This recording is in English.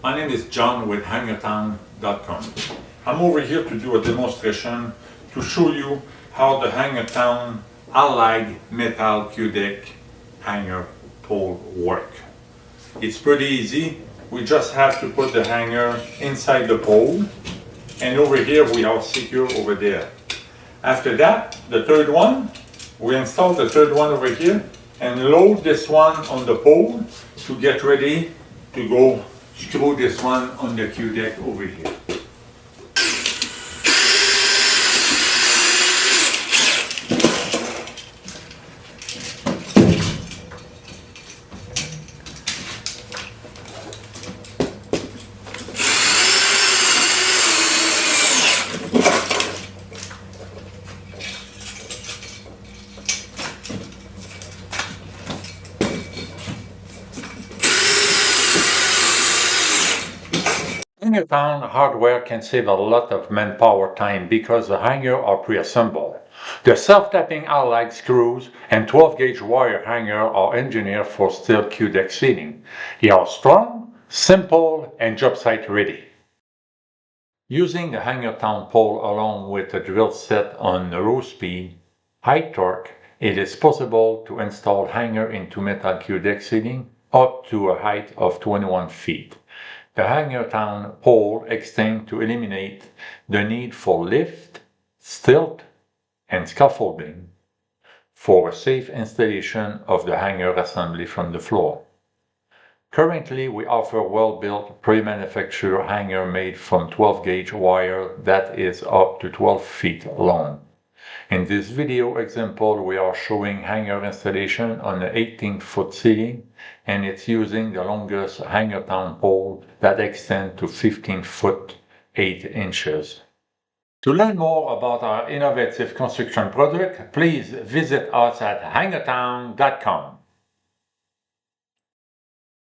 My name is John with hangertown.com. I'm over here to do a demonstration to show you how the Hangertown Allag metal Q-deck hanger pole work. It's pretty easy. We just have to put the hanger inside the pole, and over here we are secure over there. After that, the third one, we install the third one over here and load this one on the pole to get ready to go screw this one on the Q-deck over here. Hangertown hardware can save a lot of manpower time because the hanger are pre-assembled. The self-tapping Allag screws and 12-gauge wire hanger are engineered for steel Q-deck seating. They are strong, simple, and job site ready. Using the Hangertown pole along with a drill set on row speed, high torque, it is possible to install hanger into metal Q-deck seating up to a height of 21 feet. The Hangertown pole extends to eliminate the need for lift, stilt, and scaffolding for a safe installation of the hanger assembly from the floor. Currently, we offer well-built pre-manufactured hanger made from 12-gauge wire that is up to 12 feet long. In this video example, we are showing hanger installation on an 18-foot ceiling, and it's using the longest Hangertown pole that extends to 15 foot 8 inches. To learn more about our innovative construction product, please visit us at hangertown.com.